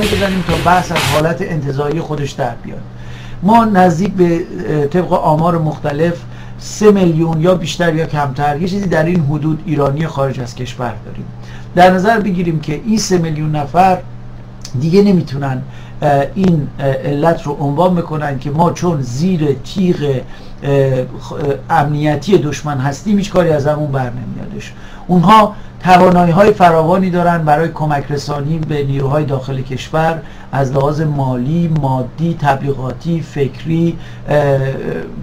بزنیم تا بحث از حالت انتزاعی خودش در بیاد. ما نزدیک به طبق آمار مختلف 3 میلیون یا بیشتر یا کمتر یه چیزی در این حدود ایرانی خارج از کشور داریم. در نظر بگیریم که این 3 میلیون نفر دیگه نمیتونن این علت رو عنوان بکنن که ما چون زیر تیغ امنیتی دشمن هستیم هیچ کاری از همون بر نمیادش. اونها توانایی‌های فراوانی دارن برای کمک رسانی به نیروهای داخل کشور از لحاظ مالی، مادی، تبلیغاتی، فکری،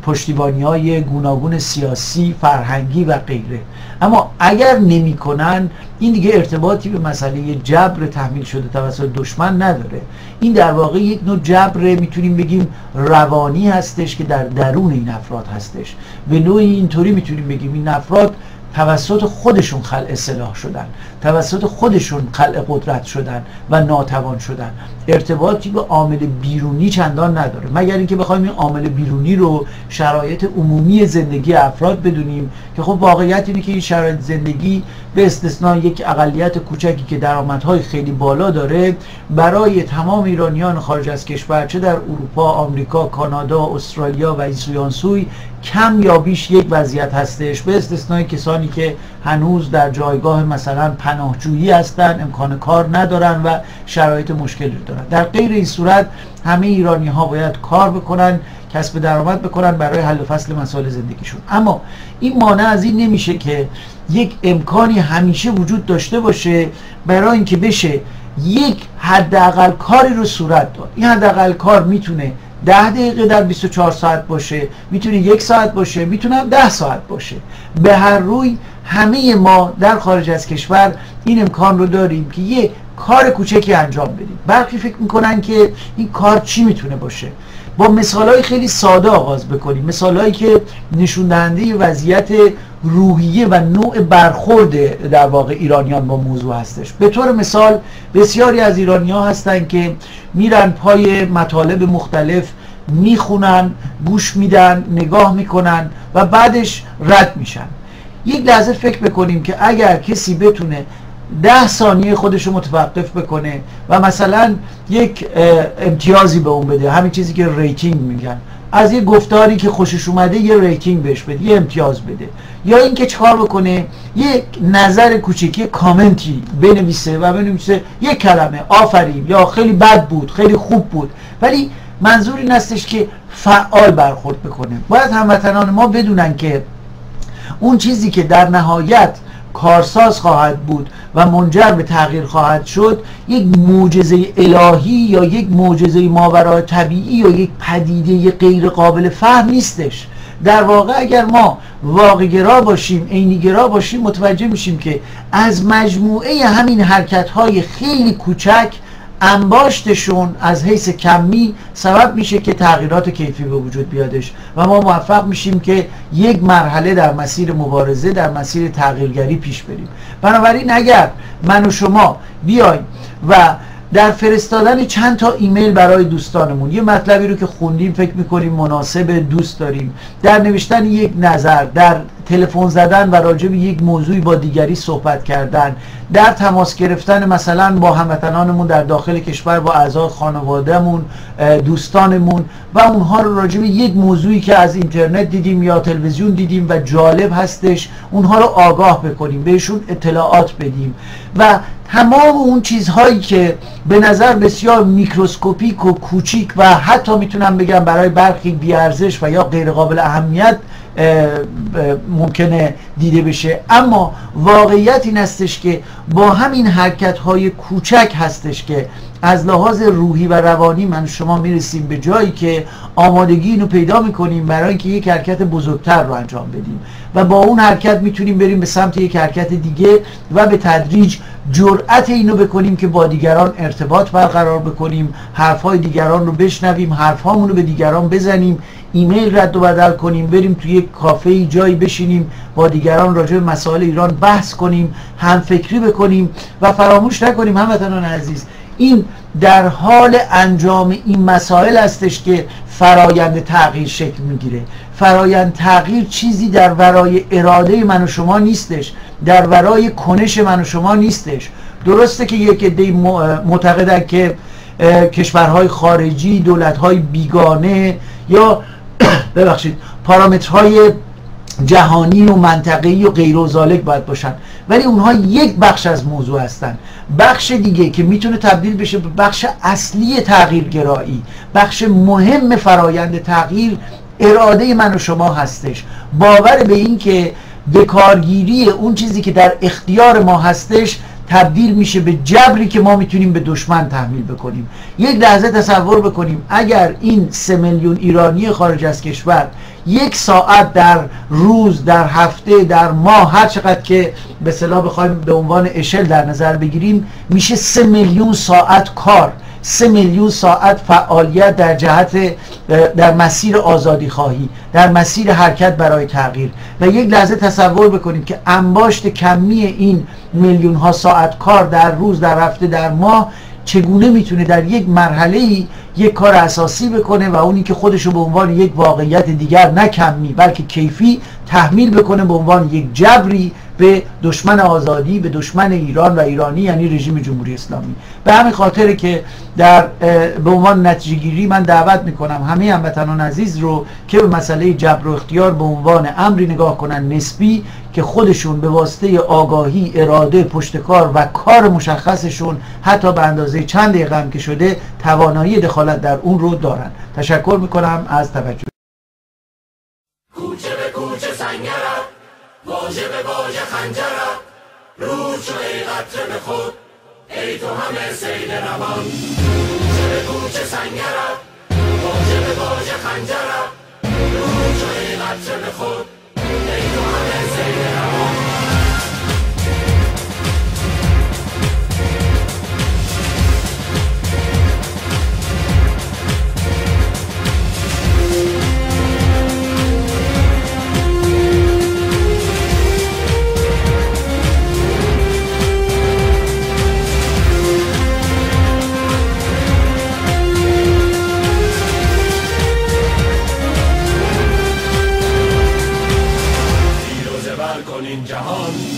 پشتیبانی‌های گوناگون سیاسی، فرهنگی و غیره. اما اگر نمی‌کنن این دیگه ارتباطی به مسئله جبر تحمیل شده توسط دشمن نداره. این در واقع یک نوع جبر میتونیم بگیم روانی هستش که در درون این افراد هستش. به نوعی اینطوری میتونیم بگیم این افراد توسط خودشون خلع سلاح شدن، توسط خودشون خلع قدرت شدن و ناتوان شدن. ارتباطی به عامل بیرونی چندان نداره، مگر اینکه بخوایم این عامل بیرونی رو شرایط عمومی زندگی افراد بدونیم که خب واقعیت اینه که این شرایط زندگی به استثنای یک اقلیت کوچکی که درآمدهای خیلی بالا داره برای تمام ایرانیان خارج از کشور، چه در اروپا، آمریکا، کانادا، استرالیا و این سوی آن سوی، کم یا بیش یک وضعیت هستش، به استثنای کسانی که هنوز در جایگاه مثلا پناهجویی هستن، امکان کار ندارن و شرایط مشکلی دارن. در غیر این صورت همه ایرانی ها باید کار بکنن، کسب درآمد بکنن برای حل و فصل مسائل زندگیشون. اما این مانع از این نمیشه که یک امکانی همیشه وجود داشته باشه برای اینکه بشه یک حداقل کاری رو صورت داد. این حداقل کار میتونه 10 دقیقه در 24 ساعت باشه، میتونه 1 ساعت باشه، میتونه 10 ساعت باشه. به هر روی همه ما در خارج از کشور این امکان رو داریم که یه کار کوچکی انجام بدیم. برخی فکر میکنن که این کار چی میتونه باشه. با مثالهای خیلی ساده آغاز بکنیم، مثالهایی که نشون دهنده وضعیت روحیه و نوع برخورد در واقع ایرانیان با موضوع هستش. به طور مثال بسیاری از ایرانی‌ها هستن که میرن پای مطالب مختلف میخونن، گوش میدن، نگاه میکنن و بعدش رد میشن. یک لحظه فکر بکنیم که اگر کسی بتونه 10 ثانیه خودشو متوقف بکنه و مثلا یک امتیازی به اون بده، همین چیزی که ریتینگ میگن، از یه گفتاری که خوشش اومده یه ریتینگ بهش بده، یه امتیاز بده، یا اینکه چیکار بکنه یک نظر کوچیکی کامنتی بنویسه و بنویسه یک کلمه آفرین یا خیلی بد بود، خیلی خوب بود، ولی منظور این هستش که فعال برخورد بکنه. باید هموطنان ما بدونن که اون چیزی که در نهایت کارساز خواهد بود و منجر به تغییر خواهد شد یک معجزه الهی یا یک معجزه ماورای طبیعی یا یک پدیده غیر قابل فهم نیستش. در واقع اگر ما واقع‌گرا باشیم، عینی‌گرا باشیم، متوجه میشیم که از مجموعه همین حرکت‌های خیلی کوچک انباشتشون از حیث کمی سبب میشه که تغییرات کیفی به وجود بیادش و ما موفق میشیم که یک مرحله در مسیر مبارزه، در مسیر تغییرگری پیش بریم. بنابراین اگر من و شما بیایم و در فرستادن چند تا ایمیل برای دوستانمون یه مطلبی رو که خوندیم فکر میکنیم مناسب دوست داریم، در نوشتن یک نظر، در تلفن زدن و راجع به یک موضوعی با دیگری صحبت کردن، در تماس گرفتن مثلا با هموطنانمون در داخل کشور، با اعضای خانوادهمون، دوستانمون و اونها رو راجع به یک موضوعی که از اینترنت دیدیم یا تلویزیون دیدیم و جالب هستش اونها رو آگاه بکنیم، بهشون اطلاعات بدیم و تمام اون چیزهایی که به نظر بسیار میکروسکوپیک و کوچیک و حتی میتونم بگم برای برخی بی‌ارزش و یا غیر قابل اهمیت ممکنه دیده بشه، اما واقعیت این هستش که با همین حرکت‌های کوچک هستش که از لحاظ روحی و روانی من شما میرسیم به جایی که آمادگی اینو پیدا میکنیم برای اینکه یک حرکت بزرگتر رو انجام بدیم و با اون حرکت میتونیم بریم به سمت یک حرکت دیگه و به تدریج جرأت اینو بکنیم که با دیگران ارتباط برقرار بکنیم، حرفهای دیگران رو بشنویم، حرفهامون رو به دیگران بزنیم، ایمیل رد و بدل کنیم، بریم توی یک کافه جایی بشینیم با دیگران راجع به مسائل ایران بحث کنیم، همفکری بکنیم و فراموش نکنیم هموطنان عزیز این در حال انجام این مسائل هستش که فرایند تغییر شکل میگیره. فرایند تغییر چیزی در ورای اراده من و شما نیستش، در ورای کنش من و شما نیستش. درسته که یک عده معتقدن که کشورهای خارجی، دولتهای بیگانه یا ببخشید پارامترهای جهانی و منطقه‌ای و غیر و ذالک باید باشن، ولی اونها یک بخش از موضوع هستن. بخش دیگه که میتونه تبدیل بشه به بخش اصلی تغییرگرایی، بخش مهم فرایند تغییر، اراده من و شما هستش. باور به این که به کارگیری اون چیزی که در اختیار ما هستش تبدیل میشه به جبری که ما میتونیم به دشمن تحمیل بکنیم. یک لحظه تصور بکنیم اگر این 3 میلیون ایرانی خارج از کشور 1 ساعت در روز، در هفته، در ماه، هر چقدر که به اصطلاح بخوایم به عنوان اشل در نظر بگیریم، میشه 3 میلیون ساعت کار، 3 میلیون ساعت فعالیت در جهت در مسیر آزادی خواهی، در مسیر حرکت برای تغییر. و یک لحظه تصور بکنیم که انباشت کمی این میلیون ها ساعت کار در روز، در هفته، در ماه چگونه میتونه در یک مرحله‌ای یک کار اساسی بکنه و اونی که خودشو به عنوان یک واقعیت دیگر نه کمی بلکه کیفی تحمیل بکنه به عنوان یک جبری به دشمن آزادی، به دشمن ایران و ایرانی، یعنی رژیم جمهوری اسلامی. به همین خاطره که به عنوان نتیجه گیری من دعوت میکنم همه هموطنان عزیز رو که به مسئله جبر و اختیار به عنوان امری نگاه کنن نسبی که خودشون به واسطه آگاهی، اراده، پشتکار و کار مشخصشون حتی به اندازه چند دقیقه هم که شده توانایی دخالت در اون رو دارن. تشکر میکنم از توجه. کوچه به کوچه سنگرد، واژه به واژه خنجرد، روز شو ای قطره به خود، ای تو همه سیل روان. کوچه به کوچه سنگرد، واژه به واژه خنجرد، روز شو ای قطره به خود، ای تو همه سیل روان. کن این جهان